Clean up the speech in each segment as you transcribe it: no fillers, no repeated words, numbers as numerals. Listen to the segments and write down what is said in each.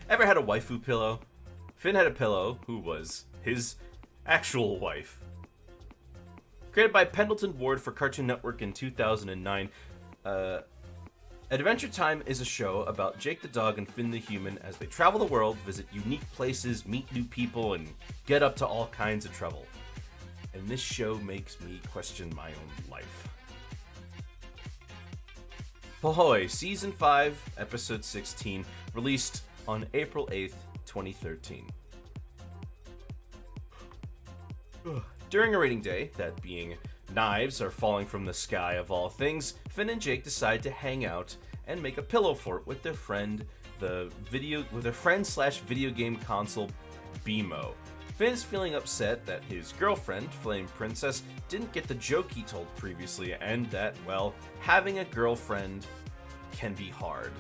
Ever had a waifu pillow? Finn had a pillow who was his actual wife. Created by Pendleton Ward for Cartoon Network in 2009, Adventure Time is a show about Jake the dog and Finn the human as they travel the world, visit unique places, meet new people, and get up to all kinds of trouble. And this show makes me question my own life. Puhoy, Season 5, Episode 16, released on April 8th, 2013. During a rating day, that being knives are falling from the sky of all things, Finn and Jake decide to hang out and make a pillow fort with their friend, slash video game console BMO. Finn's feeling upset that his girlfriend, Flame Princess, didn't get the joke he told previously, and that, well, having a girlfriend can be hard.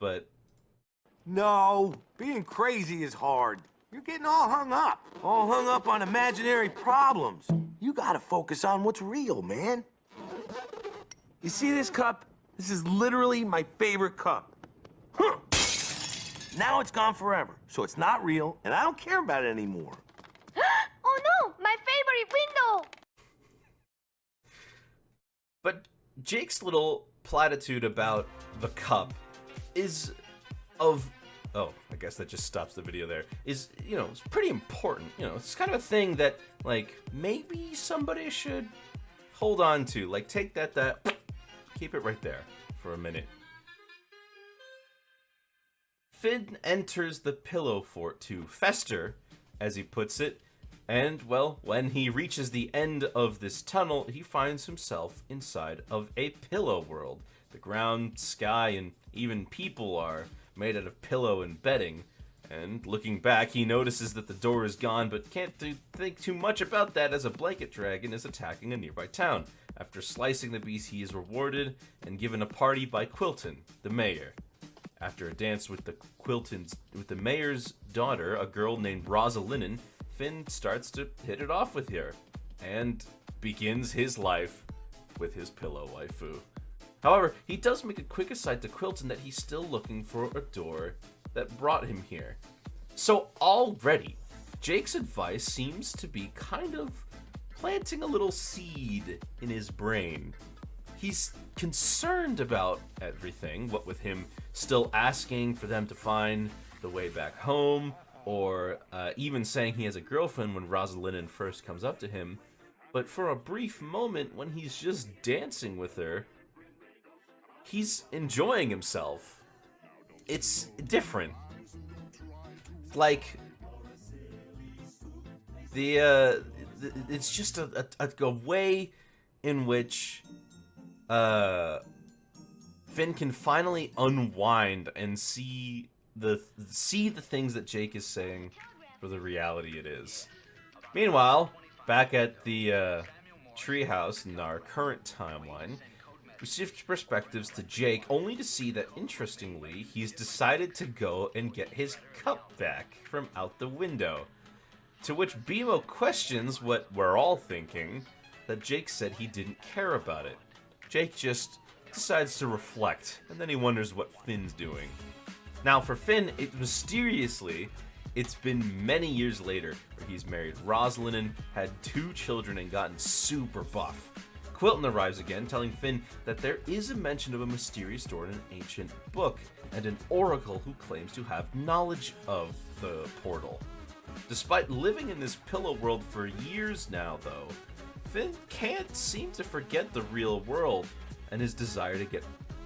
But No, being crazy is hard. You're getting all hung up on imaginary problems. You gotta focus on what's real, man. You see this cup? This is literally my favorite cup. Huh. Now it's gone forever, so it's not real, and I don't care about it anymore. Oh no, my favorite window! But Jake's little platitude about the cup is of... Oh, I guess that just stops the video there. Is, it's pretty important. It's kind of a thing that, like, maybe somebody should hold on to. Like, take that, keep it right there for a minute. Finn enters the pillow fort to fester, as he puts it, and, well, when he reaches the end of this tunnel, he finds himself inside of a pillow world. The ground, sky, and even people are made out of pillow and bedding, and looking back, he notices that the door is gone, but can't think too much about that as a blanket dragon is attacking a nearby town. After slicing the beast, he is rewarded and given a party by Quilton, the mayor. After a dance with the mayor's daughter, a girl named Rosalind, Finn starts to hit it off with her, and begins his life with his pillow waifu. However, he does make a quick aside to Quilton that he's still looking for a door that brought him here. So already, Jake's advice seems to be kind of planting a little seed in his brain. He's concerned about everything, what with him still asking for them to find the way back home, or even saying he has a girlfriend when Rosalind first comes up to him. But for a brief moment, when he's just dancing with her, he's enjoying himself. It's different. Like, it's just a way in which Finn can finally unwind and see the things that Jake is saying for the reality it is. Meanwhile, back at the treehouse in our current timeline, we shift perspectives to Jake, only to see that, interestingly, he's decided to go and get his cup back from out the window. To which BMO questions what we're all thinking, that Jake said he didn't care about it. Jake just decides to reflect, and then he wonders what Finn's doing. Now, for Finn, it's been many years later, where he's married Rosalind, had 2 children, and gotten super buff. Quilton arrives again, telling Finn that there is a mention of a mysterious door in an ancient book, and an oracle who claims to have knowledge of the portal. Despite living in this pillow world for years now, though, Finn can't seem to forget the real world and his desire to get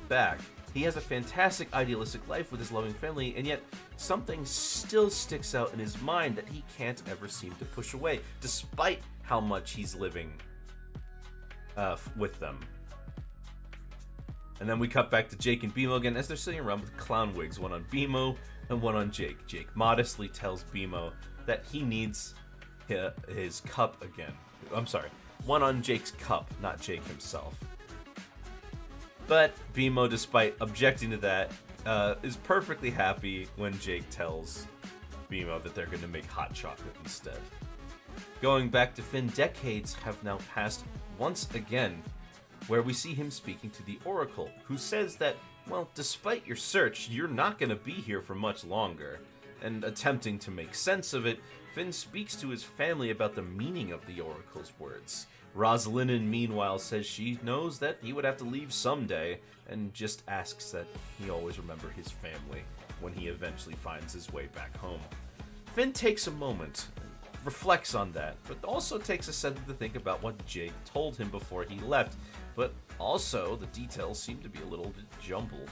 back. He has a fantastic idealistic life with his loving family, and yet something still sticks out in his mind that he can't ever seem to push away, despite how much he's living with them. And then we cut back to Jake and BMO again as they're sitting around with clown wigs, one on BMO and one on Jake. Jake modestly tells BMO that he needs his cup again. I'm sorry, one on Jake's cup, not Jake himself. But BMO, despite objecting to that, is perfectly happy when Jake tells BMO that they're going to make hot chocolate instead. Going back to Finn, decades have now passed once again, where we see him speaking to the Oracle, who says that Well, despite your search, you're not going to be here for much longer. And attempting to make sense of it, Finn speaks to his family about the meaning of the Oracle's words. Rosalind, meanwhile, says she knows that he would have to leave someday, and just asks that he always remember his family when he eventually finds his way back home. Finn takes a moment, reflects on that, but also takes a second to think about what Jake told him before he left, but also the details seem to be a little bit jumbled.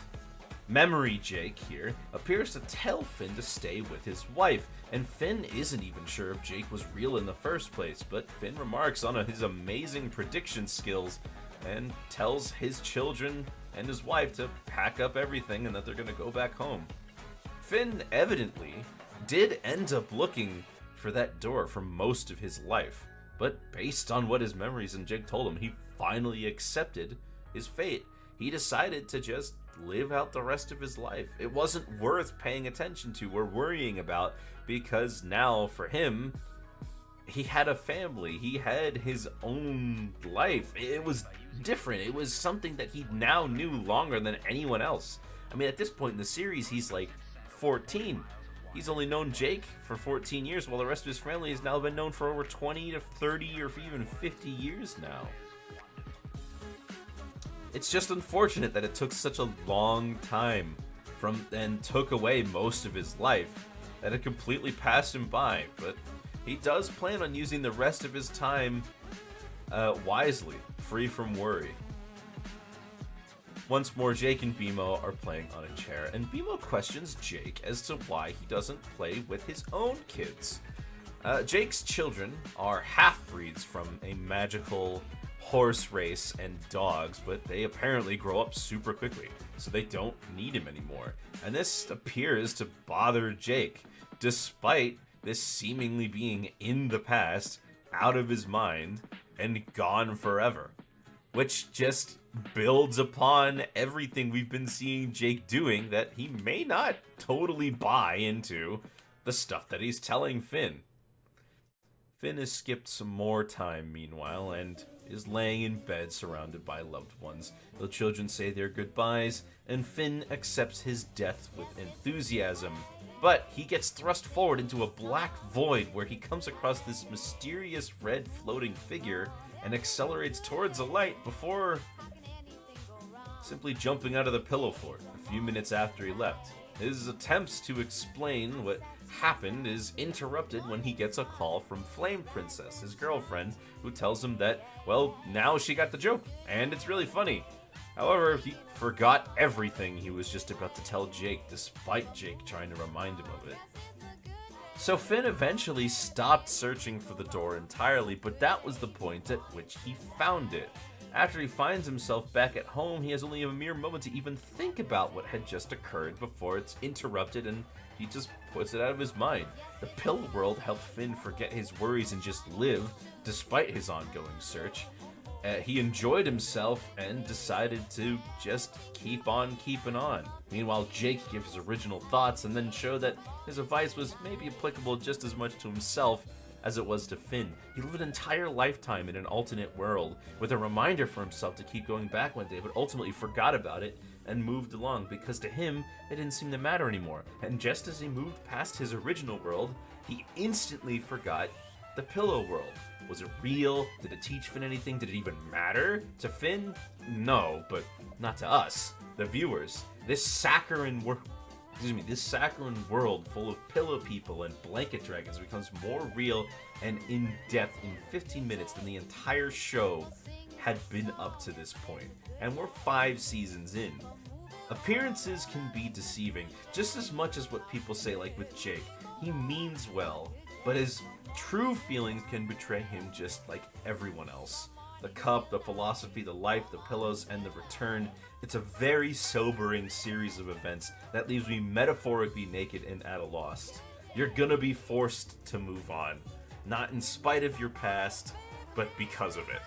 Memory Jake here appears to tell Finn to stay with his wife, and Finn isn't even sure if Jake was real in the first place, but Finn remarks on his amazing prediction skills and tells his children and his wife to pack up everything and that they're going to go back home. Finn evidently did end up looking for that door for most of his life, but based on what his memories and Jake told him, he finally accepted his fate. He decided to just live out the rest of his life. It wasn't worth paying attention to or worrying about, because now for him, he had a family. He had his own life. It was different. It was something that he now knew longer than anyone else. I mean, at this point in the series, he's like 14. He's only known Jake for 14 years, while the rest of his family has now been known for over 20 to 30 or even 50 years now. It's just unfortunate that it took such a long time and took away most of his life, that it completely passed him by, but he does plan on using the rest of his time wisely, free from worry. Once more, Jake and Bimo are playing on a chair, and Bimo questions Jake as to why he doesn't play with his own kids. Jake's children are half-breeds from a magical horse race and dogs, but they apparently grow up super quickly, so they don't need him anymore. And this appears to bother Jake, despite this seemingly being in the past, out of his mind, and gone forever. Which just builds upon everything we've been seeing Jake doing, that he may not totally buy into the stuff that he's telling Finn. Finn has skipped some more time, meanwhile, and is laying in bed surrounded by loved ones. The children say their goodbyes, and Finn accepts his death with enthusiasm. But he gets thrust forward into a black void where he comes across this mysterious red floating figure and accelerates towards a light before simply jumping out of the pillow fort a few minutes after he left. His attempts to explain what happened is interrupted when he gets a call from Flame Princess, his girlfriend, who tells him that, well, now she got the joke, and it's really funny. However, he forgot everything he was just about to tell Jake, despite Jake trying to remind him of it. So Finn eventually stopped searching for the door entirely, but that was the point at which he found it. After he finds himself back at home, he has only a mere moment to even think about what had just occurred before it's interrupted and he just puts it out of his mind. The pill world helped Finn forget his worries and just live, despite his ongoing search. He enjoyed himself and decided to just keep on keeping on. Meanwhile, Jake gives his original thoughts and then show that his advice was maybe applicable just as much to himself as it was to Finn. He lived an entire lifetime in an alternate world with a reminder for himself to keep going back one day, but ultimately forgot about it and moved along because to him, it didn't seem to matter anymore. And just as he moved past his original world, he instantly forgot the pillow world. Was it real? Did it teach Finn anything? Did it even matter to Finn? No, but not to us, the viewers. This saccharine world full of pillow people and blanket dragons becomes more real and in-depth in 15 minutes than the entire show had been up to this point. And we're 5 seasons in. Appearances can be deceiving, just as much as what people say, like with Jake. He means well, but his true feelings can betray him just like everyone else. The cup, the philosophy, the life, the pillows, and the return. It's a very sobering series of events that leaves me metaphorically naked and at a loss. You're gonna be forced to move on. Not in spite of your past, but because of it.